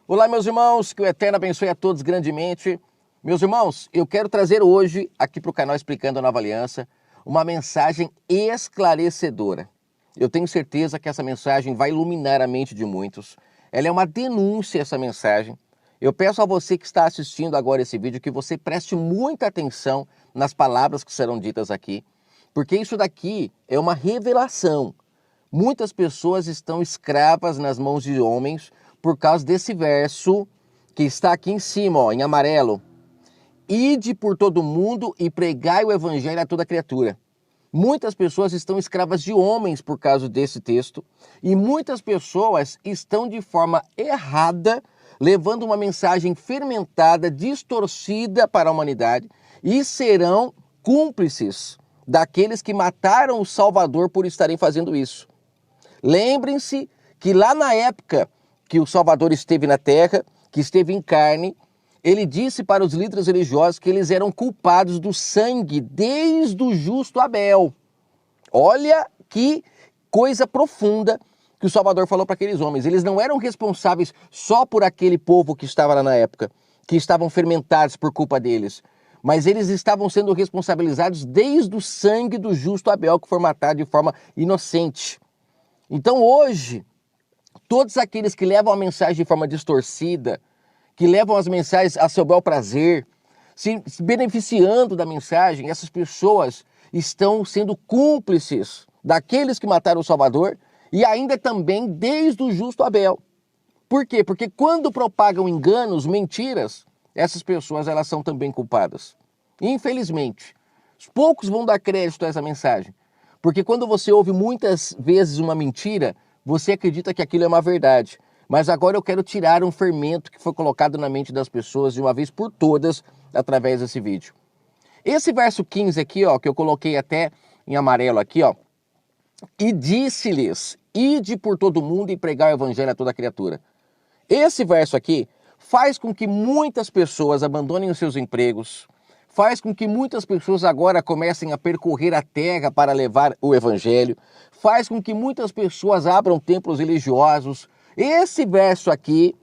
Olá, meus irmãos, que o Eterno abençoe a todos grandemente. Meus irmãos, eu quero trazer hoje, aqui para o canal Explicando a Nova Aliança, uma mensagem esclarecedora. Eu tenho certeza que essa mensagem vai iluminar a mente de muitos. Ela é uma denúncia, essa mensagem. Eu peço a você que está assistindo agora esse vídeo que você preste muita atenção nas palavras que serão ditas aqui, porque isso daqui é uma revelação. Muitas pessoas estão escravas nas mãos de homens por causa desse verso que está aqui em cima, ó, em amarelo. Ide por todo mundo e pregai o evangelho a toda criatura. Muitas pessoas estão escravas de homens por causa desse texto e muitas pessoas estão de forma errada levando uma mensagem fermentada, distorcida para a humanidade e serão cúmplices daqueles que mataram o Salvador por estarem fazendo isso. Lembrem-se que lá na época que o Salvador esteve na terra, que esteve em carne, ele disse para os líderes religiosos que eles eram culpados do sangue desde o justo Abel. Olha que coisa profunda que o Salvador falou para aqueles homens. Eles não eram responsáveis só por aquele povo que estava lá na época, que estavam fermentados por culpa deles, mas eles estavam sendo responsabilizados desde o sangue do justo Abel, que foi matado de forma inocente. Então hoje, todos aqueles que levam a mensagem de forma distorcida, que levam as mensagens a seu bel prazer, se beneficiando da mensagem, essas pessoas estão sendo cúmplices daqueles que mataram o Salvador e ainda também desde o justo Abel. Por quê? Porque quando propagam enganos, mentiras, essas pessoas elas são também culpadas. Infelizmente, poucos vão dar crédito a essa mensagem, porque quando você ouve muitas vezes uma mentira, você acredita que aquilo é uma verdade. Mas agora eu quero tirar um fermento que foi colocado na mente das pessoas de uma vez por todas através desse vídeo. Esse verso 15 aqui, ó, que eu coloquei até em amarelo aqui, ó. E disse-lhes, ide por todo mundo e pregar o evangelho a toda criatura. Esse verso aqui faz com que muitas pessoas abandonem os seus empregos, faz com que muitas pessoas agora comecem a percorrer a terra para levar o evangelho, faz com que muitas pessoas abram templos religiosos. Esse verso aqui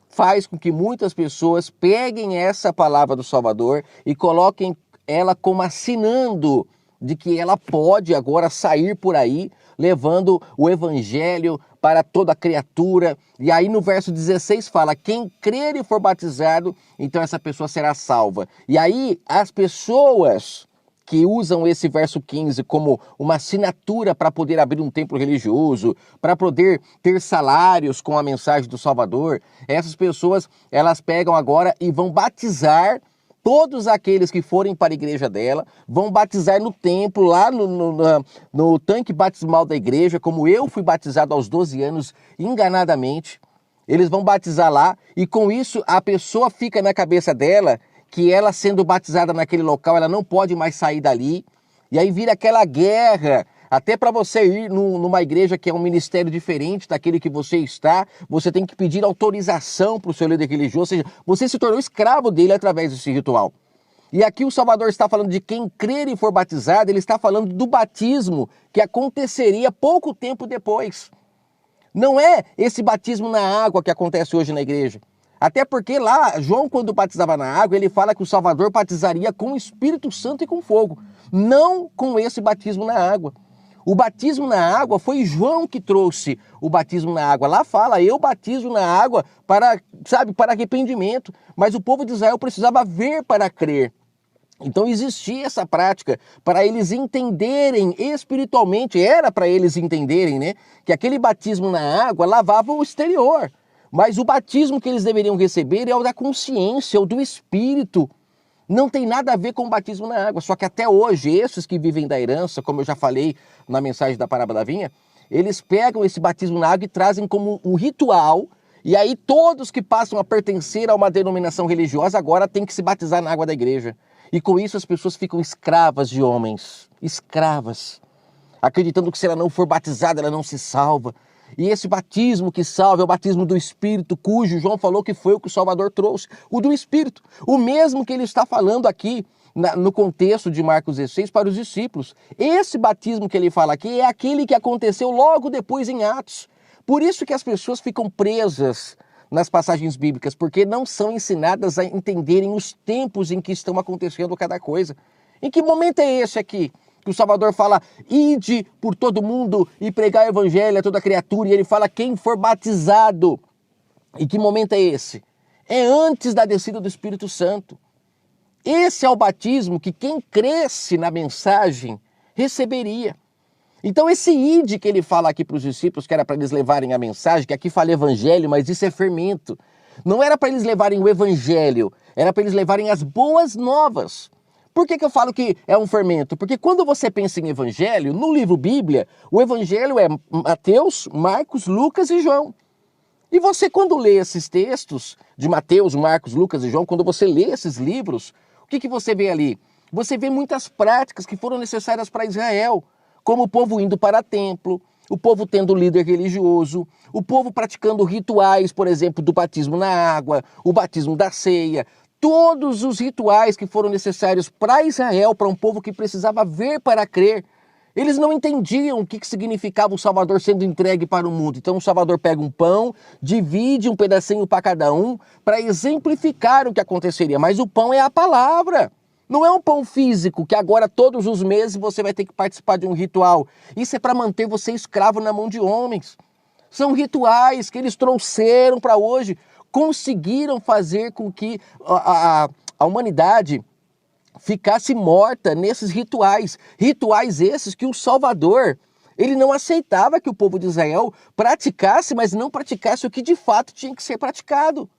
faz com que muitas pessoas peguem essa palavra do Salvador e coloquem ela como assinando de que ela pode agora sair por aí levando o evangelho para toda criatura. E aí no verso 16 fala, quem crer e for batizado, então essa pessoa será salva. E aí as pessoas que usam esse verso 15 como uma assinatura para poder abrir um templo religioso, para poder ter salários com a mensagem do Salvador, essas pessoas, elas pegam agora e vão batizar todos aqueles que forem para a igreja dela, vão batizar no templo, lá no tanque batismal da igreja, como eu fui batizado aos 12 anos, enganadamente. Eles vão batizar lá e com isso a pessoa fica na cabeça dela que ela sendo batizada naquele local, ela não pode mais sair dali. E aí vira aquela guerra. Até para você ir numa igreja que é um ministério diferente daquele que você está, você tem que pedir autorização para o seu líder religioso, ou seja, você se tornou escravo dele através desse ritual. E aqui o Salvador está falando de quem crer e for batizado, ele está falando do batismo que aconteceria pouco tempo depois. Não é esse batismo na água que acontece hoje na igreja. Até porque lá, João, quando batizava na água, ele fala que o Salvador batizaria com o Espírito Santo e com fogo, não com esse batismo na água. O batismo na água foi João que trouxe o batismo na água. Lá fala, eu batizo na água para, para arrependimento. Mas o povo de Israel precisava ver para crer. Então existia essa prática para eles entenderem espiritualmente, era para eles entenderem, né, que aquele batismo na água lavava o exterior. Mas o batismo que eles deveriam receber é o da consciência, é o do Espírito. Não tem nada a ver com o batismo na água. Só que até hoje, esses que vivem da herança, como eu já falei na mensagem da parábola da vinha, eles pegam esse batismo na água e trazem como um ritual. E aí todos que passam a pertencer a uma denominação religiosa agora têm que se batizar na água da igreja. E com isso as pessoas ficam escravas de homens. Escravas. Acreditando que se ela não for batizada, ela não se salva. E esse batismo que salva é o batismo do Espírito, cujo João falou que foi o que o Salvador trouxe. O do Espírito, o mesmo que ele está falando aqui no contexto de Marcos 16 para os discípulos. Esse batismo que ele fala aqui é aquele que aconteceu logo depois em Atos. Por isso que as pessoas ficam presas nas passagens bíblicas, porque não são ensinadas a entenderem os tempos em que estão acontecendo cada coisa. Em que momento é esse aqui? Que o Salvador fala, ide por todo mundo e pregar o evangelho a toda criatura, e ele fala, quem for batizado. E que momento é esse? É antes da descida do Espírito Santo. Esse é o batismo que quem cresce na mensagem receberia. Então esse ide que ele fala aqui para os discípulos, que era para eles levarem a mensagem, que aqui fala evangelho, mas isso é fermento. Não era para eles levarem o evangelho, era para eles levarem as boas novas. Por que eu falo que é um fermento? Porque quando você pensa em evangelho, no livro Bíblia, o evangelho é Mateus, Marcos, Lucas e João. E você quando lê esses textos de Mateus, Marcos, Lucas e João, quando você lê esses livros, o que você vê ali? Você vê muitas práticas que foram necessárias para Israel, como o povo indo para templo, o povo tendo líder religioso, o povo praticando rituais, por exemplo, do batismo na água, o batismo da ceia, todos os rituais que foram necessários para Israel, para um povo que precisava ver para crer. Eles não entendiam o que significava o Salvador sendo entregue para o mundo. Então o Salvador pega um pão, divide um pedacinho para cada um, para exemplificar o que aconteceria. Mas o pão é a palavra. Não é um pão físico que agora todos os meses você vai ter que participar de um ritual. Isso é para manter você escravo na mão de homens. São rituais que eles trouxeram para hoje, conseguiram fazer com que a humanidade ficasse morta nesses rituais. Rituais esses que o Salvador, ele não aceitava que o povo de Israel praticasse, mas não praticasse o que de fato tinha que ser praticado.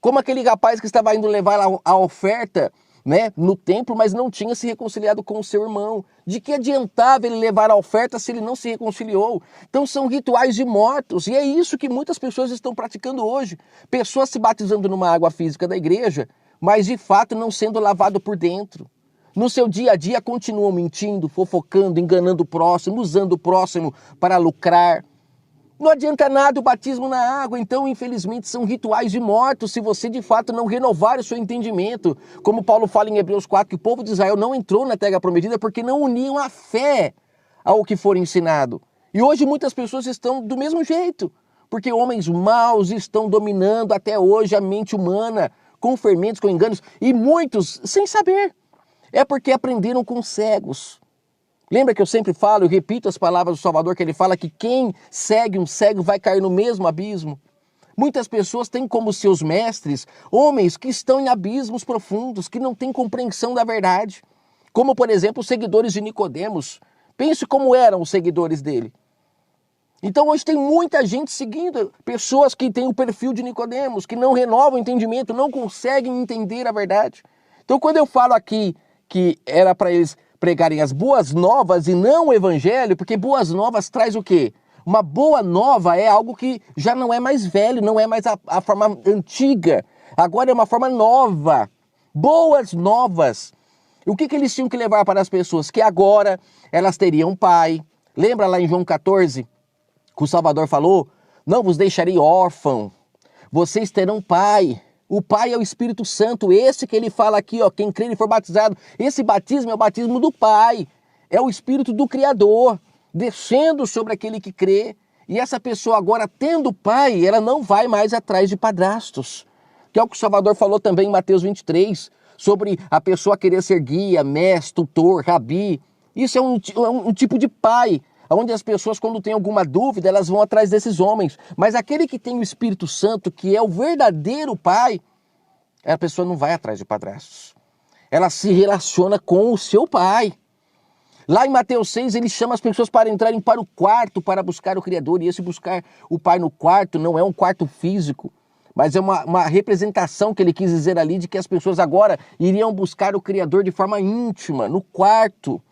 Como aquele rapaz que estava indo levar a oferta, né, no templo, mas não tinha se reconciliado com o seu irmão. De que adiantava ele levar a oferta se ele não se reconciliou? Então são rituais de mortos, e é isso que muitas pessoas estão praticando hoje. Pessoas se batizando numa água física da igreja, mas de fato não sendo lavado por dentro. No seu dia a dia continuam mentindo, fofocando, enganando o próximo, usando o próximo para lucrar. Não adianta nada o batismo na água, então infelizmente são rituais de mortos se você de fato não renovar o seu entendimento. Como Paulo fala em Hebreus 4, que o povo de Israel não entrou na terra prometida porque não uniam a fé ao que for ensinado. E hoje muitas pessoas estão do mesmo jeito, porque homens maus estão dominando até hoje a mente humana, com fermentos, com enganos, e muitos sem saber. É porque aprenderam com cegos. Lembra que eu sempre falo, eu repito as palavras do Salvador, que ele fala que quem segue um cego vai cair no mesmo abismo. Muitas pessoas têm como seus mestres homens que estão em abismos profundos, que não têm compreensão da verdade. Como, por exemplo, os seguidores de Nicodemos. Pense como eram os seguidores dele. Então hoje tem muita gente seguindo, pessoas que têm o perfil de Nicodemos, que não renovam o entendimento, não conseguem entender a verdade. Então quando eu falo aqui que era para eles pregarem as boas novas e não o evangelho, porque boas novas traz o quê? Uma boa nova é algo que já não é mais velho, não é mais a forma antiga, agora é uma forma nova, boas novas. O que eles tinham que levar para as pessoas? Que agora elas teriam pai. Lembra lá em João 14, que o Salvador falou, não vos deixarei órfão, vocês terão pai. O Pai é o Espírito Santo, esse que ele fala aqui, ó, quem crer e for batizado, esse batismo é o batismo do Pai, é o Espírito do Criador, descendo sobre aquele que crê, e essa pessoa agora tendo Pai, ela não vai mais atrás de padrastos, que é o que o Salvador falou também em Mateus 23, sobre a pessoa querer ser guia, mestre, tutor, rabi, isso é um tipo de pai, onde as pessoas, quando têm alguma dúvida, elas vão atrás desses homens. Mas aquele que tem o Espírito Santo, que é o verdadeiro pai, a pessoa não vai atrás de padrastos. Ela se relaciona com o seu pai. Lá em Mateus 6, ele chama as pessoas para entrarem para o quarto, para buscar o Criador. E esse buscar o pai no quarto não é um quarto físico, mas é uma representação que ele quis dizer ali de que as pessoas agora iriam buscar o Criador de forma íntima, no quarto,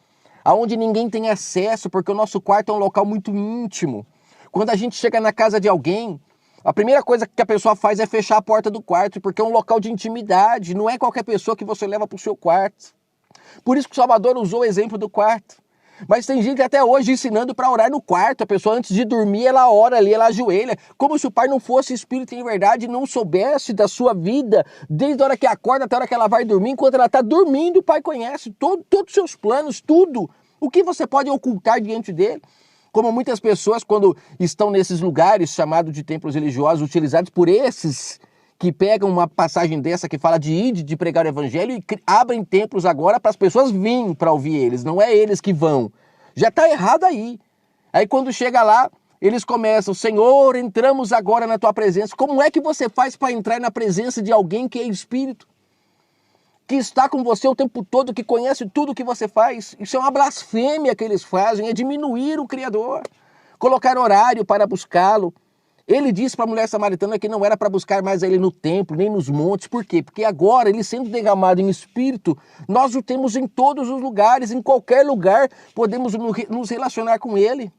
aonde ninguém tem acesso, porque o nosso quarto é um local muito íntimo. Quando a gente chega na casa de alguém, a primeira coisa que a pessoa faz é fechar a porta do quarto, porque é um local de intimidade, não é qualquer pessoa que você leva para o seu quarto. Por isso que o Salvador usou o exemplo do quarto. Mas tem gente até hoje ensinando para orar no quarto. A pessoa antes de dormir, ela ora ali, ela ajoelha, como se o pai não fosse espírito em verdade e não soubesse da sua vida, desde a hora que acorda até a hora que ela vai dormir. Enquanto ela está dormindo, o pai conhece todos os seus planos, tudo. O que você pode ocultar diante dele? Como muitas pessoas, quando estão nesses lugares chamados de templos religiosos, utilizados por esses que pegam uma passagem dessa que fala de ir, de pregar o evangelho e abrem templos agora para as pessoas virem para ouvir eles, não é eles que vão. Já está errado aí. Aí quando chega lá, eles começam, Senhor, entramos agora na tua presença. Como é que você faz para entrar na presença de alguém que é espírito? Que está com você o tempo todo, que conhece tudo o que você faz? Isso é uma blasfêmia que eles fazem, é diminuir o Criador, colocar horário para buscá-lo. Ele disse para a mulher samaritana que não era para buscar mais ele no templo, nem nos montes. Por quê? Porque agora, ele sendo derramado em espírito, nós o temos em todos os lugares, em qualquer lugar, podemos nos relacionar com ele.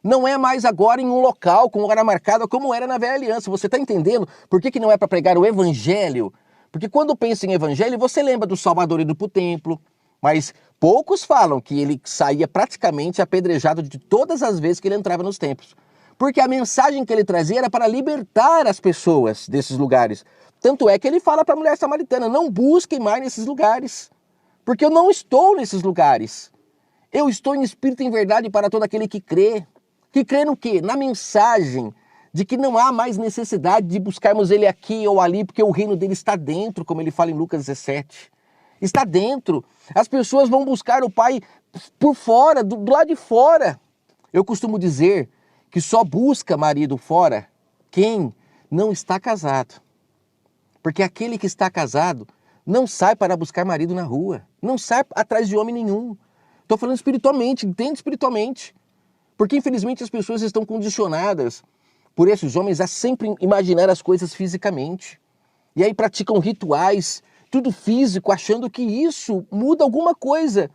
Não é mais agora em um local, com hora marcada, como era na velha aliança. Você está entendendo por que não é para pregar o evangelho? Porque quando pensa em evangelho, você lembra do Salvador indo para o templo, mas poucos falam que ele saía praticamente apedrejado de todas as vezes que ele entrava nos templos. Porque a mensagem que ele trazia era para libertar as pessoas desses lugares. Tanto é que ele fala para a mulher samaritana, não busquem mais nesses lugares, porque eu não estou nesses lugares. Eu estou em espírito e em verdade para todo aquele que crê. Que crê no quê? Na mensagem de que não há mais necessidade de buscarmos ele aqui ou ali, porque o reino dele está dentro, como ele fala em Lucas 17. Está dentro. As pessoas vão buscar o Pai por fora, do lado de fora. Eu costumo dizer que só busca marido fora quem não está casado. Porque aquele que está casado não sai para buscar marido na rua, não sai atrás de homem nenhum. Estou falando espiritualmente, entende espiritualmente. Porque infelizmente as pessoas estão condicionadas por esses homens a sempre imaginar as coisas fisicamente. E aí praticam rituais, tudo físico, achando que isso muda alguma coisa.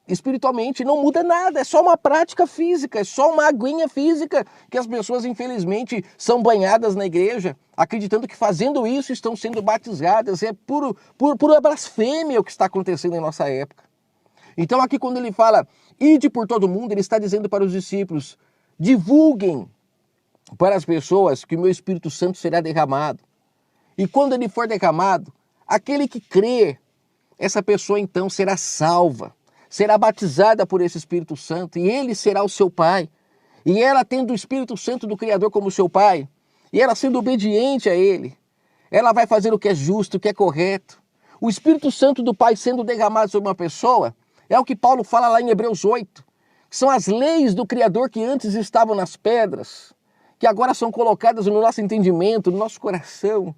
Espiritualmente não muda nada, é só uma prática física, é só uma aguinha física que as pessoas infelizmente são banhadas na igreja, acreditando que fazendo isso estão sendo batizadas. É pura blasfêmia o que está acontecendo em nossa época. Então aqui quando ele fala, ide por todo mundo, ele está dizendo para os discípulos, divulguem para as pessoas que o meu Espírito Santo será derramado. E quando ele for derramado, aquele que crer, essa pessoa então será salva. Será batizada por esse Espírito Santo e ele será o seu pai. E ela tendo o Espírito Santo do Criador como seu pai, e ela sendo obediente a ele, ela vai fazer o que é justo, o que é correto. O Espírito Santo do Pai sendo derramado sobre uma pessoa, é o que Paulo fala lá em Hebreus 8, que são as leis do Criador que antes estavam nas pedras, que agora são colocadas no nosso entendimento, no nosso coração,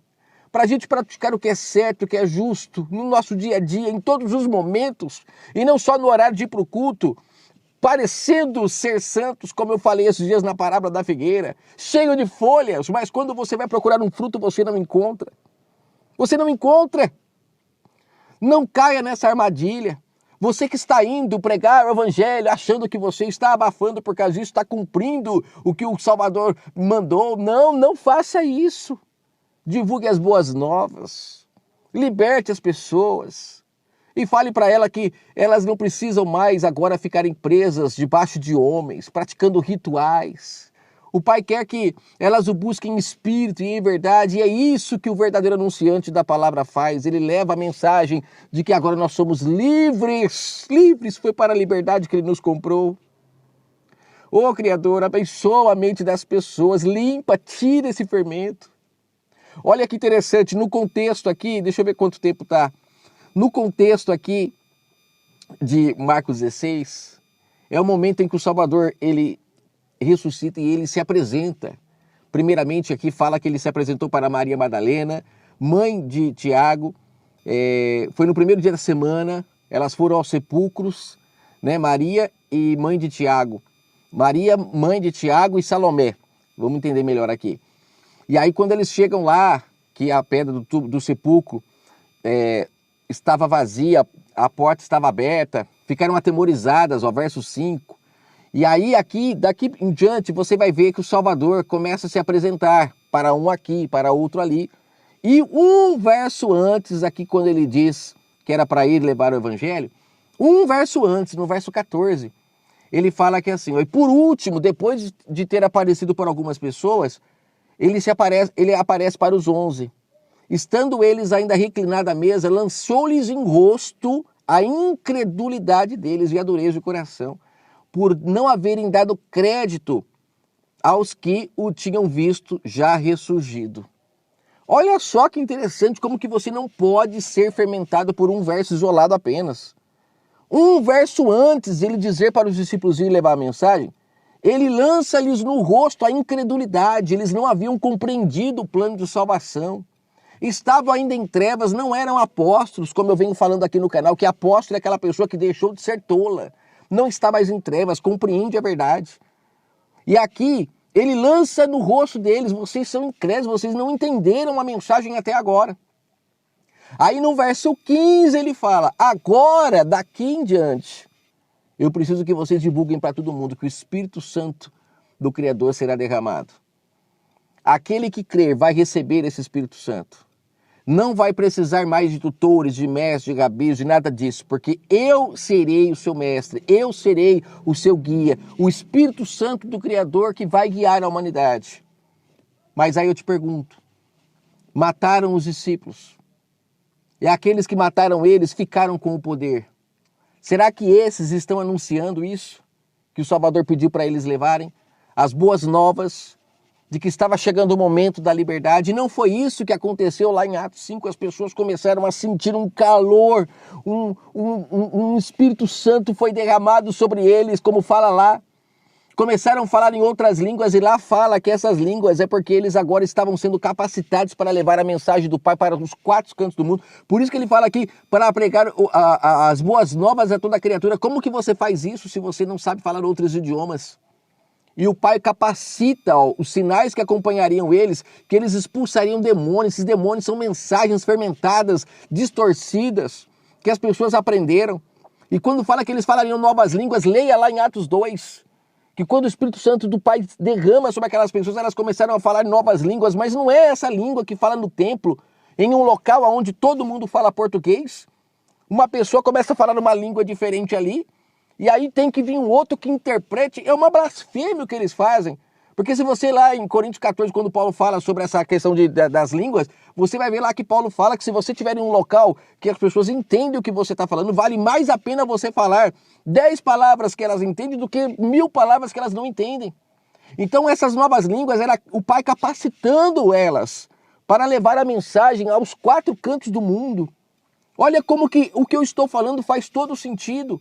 para a gente praticar o que é certo, o que é justo, no nosso dia a dia, em todos os momentos, e não só no horário de ir para o culto, parecendo ser santos, como eu falei esses dias na parábola da figueira, cheio de folhas, mas quando você vai procurar um fruto, você não encontra. Você não encontra. Não caia nessa armadilha. Você que está indo pregar o evangelho, achando que você está abafando por causa disso, está cumprindo o que o Salvador mandou. Não, não faça isso. Divulgue as boas novas, liberte as pessoas e fale para elas que elas não precisam mais agora ficarem presas debaixo de homens, praticando rituais. O Pai quer que elas o busquem em espírito e em verdade, e é isso que o verdadeiro anunciante da palavra faz. Ele leva a mensagem de que agora nós somos livres. Livres foi para a liberdade que ele nos comprou. Ô Criador, abençoa a mente das pessoas, limpa, tira esse fermento. Olha que interessante, no contexto aqui, deixa eu ver quanto tempo tá. No contexto aqui de Marcos 16, é o momento em que o Salvador, ele ressuscita e ele se apresenta. Primeiramente aqui fala que ele se apresentou para Maria Madalena, mãe de Tiago. Foi no primeiro dia da semana, elas foram aos sepulcros, né? Maria e mãe de Tiago. Maria, mãe de Tiago e Salomé. Vamos entender melhor aqui. E aí quando eles chegam lá, que a pedra do sepulcro estava vazia, a porta estava aberta, ficaram atemorizadas, ó, verso 5. E aí daqui em diante, você vai ver que o Salvador começa a se apresentar para um aqui, para outro ali. E um verso antes, aqui quando ele diz que era para ir levar o evangelho, um verso antes, no verso 14, ele fala que é assim, ó, e por último, depois de ter aparecido para algumas pessoas, ele aparece para os 11. Estando eles ainda reclinados à mesa, lançou-lhes em rosto a incredulidade deles e a dureza do coração. por não haverem dado crédito aos que o tinham visto já ressurgido. Olha só que interessante como que você não pode ser fermentado por um verso isolado apenas. Um verso antes de ele dizer para os discípulos ir levar a mensagem, ele lança-lhes no rosto a incredulidade, eles não haviam compreendido o plano de salvação. Estavam ainda em trevas, não eram apóstolos, como eu venho falando aqui no canal, que apóstolo é aquela pessoa que deixou de ser tola. Não está mais em trevas, compreende a verdade. E aqui, ele lança no rosto deles, vocês são incrédulos, vocês não entenderam a mensagem até agora. Aí no verso 15 ele fala, agora, daqui em diante, eu preciso que vocês divulguem para todo mundo que o Espírito Santo do Criador será derramado. Aquele que crer vai receber esse Espírito Santo. Não vai precisar mais de tutores, de mestres, de gabis, de nada disso, porque eu serei o seu mestre, eu serei o seu guia, o Espírito Santo do Criador que vai guiar a humanidade. Mas aí eu te pergunto, mataram os discípulos, e aqueles que mataram eles ficaram com o poder. Será que esses estão anunciando isso? Que o Salvador pediu para eles levarem? As boas novas de que estava chegando o momento da liberdade. E não foi isso que aconteceu lá em Atos 5. As pessoas começaram a sentir um calor, um Espírito Santo foi derramado sobre eles, como fala lá. Começaram a falar em outras línguas e lá fala que essas línguas é porque eles agora estavam sendo capacitados para levar a mensagem do Pai para os 4 cantos do mundo. Por isso que ele fala aqui, para pregar as boas novas a toda criatura. Como que você faz isso se você não sabe falar outros idiomas? E o Pai capacita os sinais que acompanhariam eles, que eles expulsariam demônios. Esses demônios são mensagens fermentadas, distorcidas, que as pessoas aprenderam. E quando fala que eles falariam novas línguas, leia lá em Atos 2. Que quando o Espírito Santo do Pai derrama sobre aquelas pessoas, elas começaram a falar novas línguas, mas não é essa língua que fala no templo, em um local onde todo mundo fala português. Uma pessoa começa a falar uma língua diferente ali, e aí tem que vir um outro que interprete. É uma blasfêmia o que eles fazem. Porque se você lá em Coríntios 14, quando Paulo fala sobre essa questão das línguas, você vai ver lá que Paulo fala que se você estiver em um local que as pessoas entendem o que você está falando, vale mais a pena você falar 10 palavras que elas entendem do que 1000 palavras que elas não entendem. Então essas novas línguas, era o Pai capacitando elas para levar a mensagem aos 4 cantos do mundo. Olha como que o que eu estou falando faz todo sentido.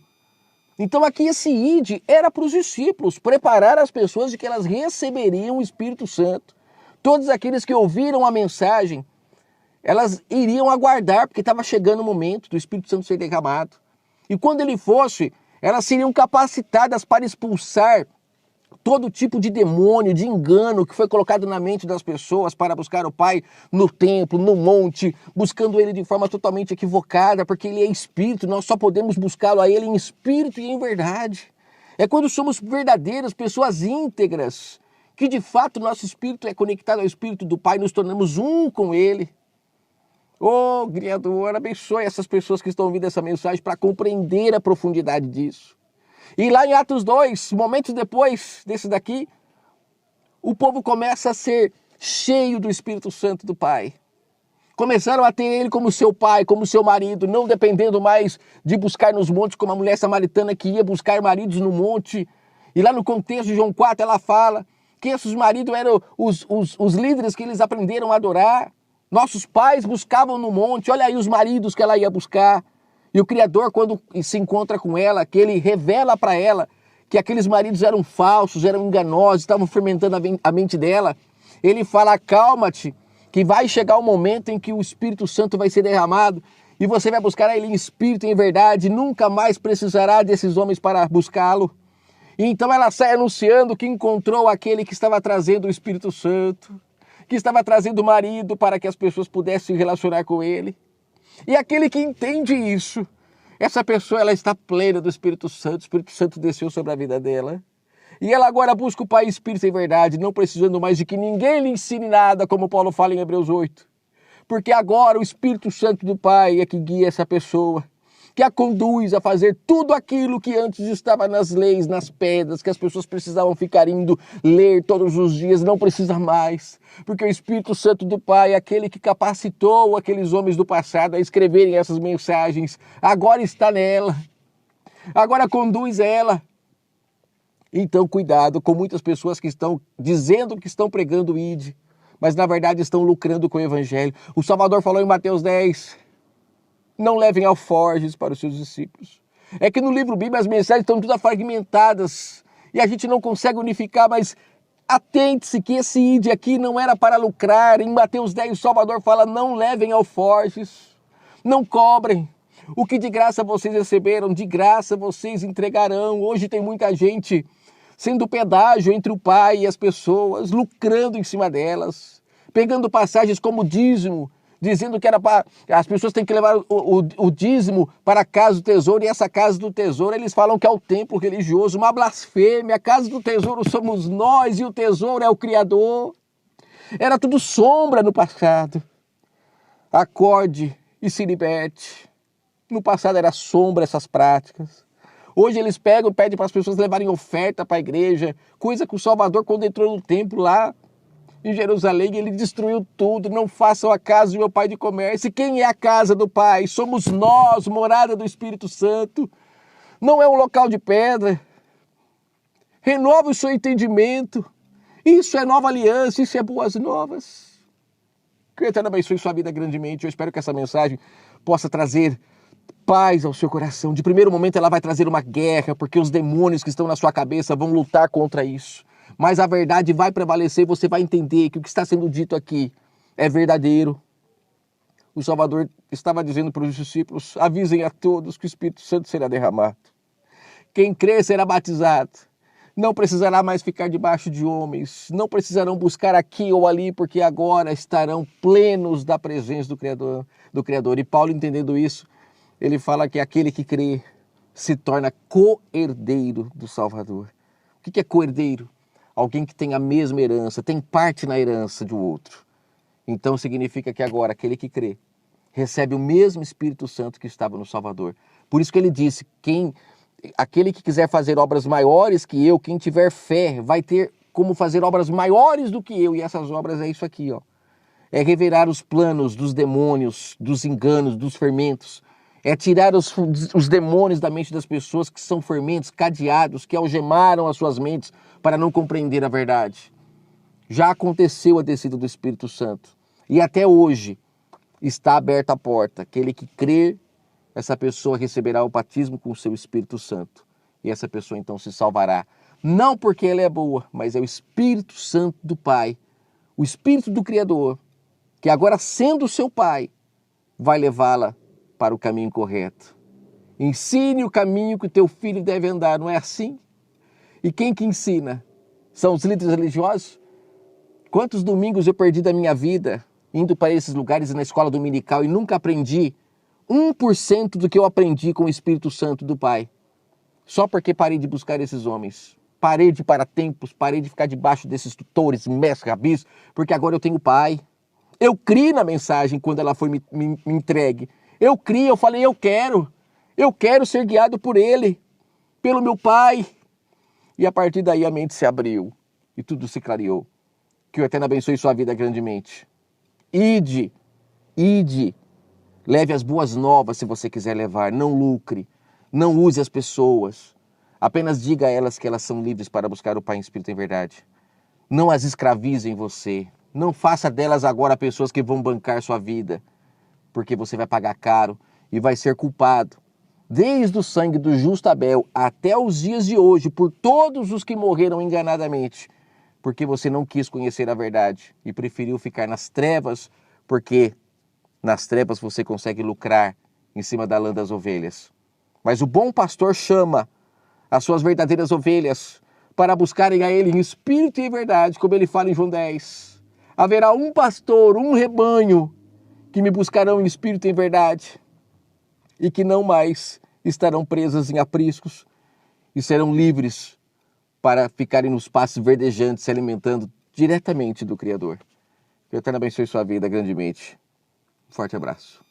Então aqui esse ide era para os discípulos, preparar as pessoas de que elas receberiam o Espírito Santo. Todos aqueles que ouviram a mensagem, elas iriam aguardar, porque estava chegando o momento do Espírito Santo ser derramado. E quando ele fosse, elas seriam capacitadas para expulsar todo tipo de demônio, de engano que foi colocado na mente das pessoas para buscar o Pai no templo, no monte, buscando Ele de forma totalmente equivocada, porque Ele é Espírito, nós só podemos buscá-lo a Ele em Espírito e em verdade. É quando somos verdadeiras, pessoas íntegras, que de fato nosso Espírito é conectado ao Espírito do Pai, nos tornamos um com Ele. Oh, Criador, abençoe essas pessoas que estão ouvindo essa mensagem para compreender a profundidade disso. E lá em Atos 2, momentos depois desse daqui, o povo começa a ser cheio do Espírito Santo do Pai. Começaram a ter ele como seu pai, como seu marido, não dependendo mais de buscar nos montes, como a mulher samaritana que ia buscar maridos no monte. E lá no contexto de João 4, ela fala que esses maridos eram os líderes que eles aprenderam a adorar. Nossos pais buscavam no monte, olha aí os maridos que ela ia buscar. E o Criador, quando se encontra com ela, que ele revela para ela que aqueles maridos eram falsos, eram enganosos, estavam fermentando a mente dela, ele fala, acalma-te, que vai chegar o momento em que o Espírito Santo vai ser derramado e você vai buscar ele em espírito e em verdade, nunca mais precisará desses homens para buscá-lo. E então ela sai anunciando que encontrou aquele que estava trazendo o Espírito Santo, que estava trazendo o marido para que as pessoas pudessem se relacionar com ele. E aquele que entende isso, essa pessoa ela está plena do Espírito Santo desceu sobre a vida dela. E ela agora busca o Pai Espírito em verdade, não precisando mais de que ninguém lhe ensine nada, como Paulo fala em Hebreus 8. Porque agora o Espírito Santo do Pai é que guia essa pessoa, que a conduz a fazer tudo aquilo que antes estava nas leis, nas pedras, que as pessoas precisavam ficar indo ler todos os dias, não precisa mais. Porque o Espírito Santo do Pai é aquele que capacitou aqueles homens do passado a escreverem essas mensagens. Agora está nela. Agora conduz ela. Então, cuidado com muitas pessoas que estão dizendo que estão pregando o ID, mas na verdade estão lucrando com o evangelho. O Salvador falou em Mateus 10, não levem alforjes para os seus discípulos. É que no livro Bíblia as mensagens estão todas fragmentadas e a gente não consegue unificar, mas atente-se que esse ID aqui não era para lucrar. Em Mateus 10 o Salvador fala, não levem alforjes, não cobrem. O que de graça vocês receberam, de graça vocês entregarão. Hoje tem muita gente sendo pedágio entre o pai e as pessoas, lucrando em cima delas, pegando passagens como dízimo, dizendo que era para as pessoas têm que levar o dízimo para a casa do tesouro, e essa casa do tesouro eles falam que é o templo religioso, uma blasfêmia. A casa do tesouro somos nós e o tesouro é o Criador. Era tudo sombra no passado. Acorde e se liberte. No passado era sombra essas práticas. Hoje eles pegam e pedem para as pessoas levarem oferta para a igreja, coisa que o Salvador, quando entrou no templo lá em Jerusalém, ele destruiu tudo. Não façam a casa do meu Pai de comércio. E quem é a casa do Pai? Somos nós, morada do Espírito Santo. Não é um local de pedra. Renova o seu entendimento. Isso é nova aliança, isso é boas novas. Que o Eterno abençoe sua vida grandemente. Eu espero que essa mensagem possa trazer paz ao seu coração. De primeiro momento ela vai trazer uma guerra, porque os demônios que estão na sua cabeça vão lutar contra isso. Mas a verdade vai prevalecer e você vai entender que o que está sendo dito aqui é verdadeiro. O Salvador estava dizendo para os discípulos, avisem a todos que o Espírito Santo será derramado. Quem crer será batizado. Não precisará mais ficar debaixo de homens. Não precisarão buscar aqui ou ali, porque agora estarão plenos da presença do Criador. E Paulo, entendendo isso, ele fala que aquele que crê se torna co-herdeiro do Salvador. O que é co-herdeiro? Alguém que tem a mesma herança, tem parte na herança do outro. Então significa que agora aquele que crê recebe o mesmo Espírito Santo que estava no Salvador. Por isso que ele disse, aquele que quiser fazer obras maiores que eu, quem tiver fé, vai ter como fazer obras maiores do que eu. E essas obras é isso aqui, ó. É revelar os planos dos demônios, dos enganos, dos fermentos. É tirar os demônios da mente das pessoas que são fermentos, cadeados, que algemaram as suas mentes para não compreender a verdade. Já aconteceu a descida do Espírito Santo. E até hoje está aberta a porta. Aquele que crer, essa pessoa receberá o batismo com o seu Espírito Santo. E essa pessoa então se salvará. Não porque ela é boa, mas é o Espírito Santo do Pai. O Espírito do Criador, que agora sendo seu Pai, vai levá-la para o caminho correto. Ensine o caminho que o teu filho deve andar, não é assim? E quem que ensina? São os líderes religiosos? Quantos domingos eu perdi da minha vida indo para esses lugares na escola dominical e nunca aprendi 1% do que eu aprendi com o Espírito Santo do Pai? Só porque parei de buscar esses homens. Parei de ir para templos, parei de ficar debaixo desses tutores, mestres, rabis, porque agora eu tenho Pai. Eu criei na mensagem quando ela foi me entregue. Eu criei, eu falei, eu quero ser guiado por Ele, pelo meu Pai. E a partir daí a mente se abriu e tudo se clareou. Que o Eterno abençoe sua vida grandemente. Ide, leve as boas novas se você quiser levar, não lucre, não use as pessoas. Apenas diga a elas que elas são livres para buscar o Pai em Espírito em verdade. Não as escravize em você. Não faça delas agora pessoas que vão bancar sua vida, porque você vai pagar caro e vai ser culpado, desde o sangue do justo Abel até os dias de hoje, por todos os que morreram enganadamente, porque você não quis conhecer a verdade e preferiu ficar nas trevas, porque nas trevas você consegue lucrar em cima da lã das ovelhas. Mas o bom pastor chama as suas verdadeiras ovelhas para buscarem a ele em espírito e em verdade, como ele fala em João 10. Haverá um pastor, um rebanho, que me buscarão em espírito e em verdade, e que não mais estarão presas em apriscos e serão livres para ficarem nos pastos verdejantes, se alimentando diretamente do Criador. Que o Eterno abençoe sua vida grandemente. Um forte abraço.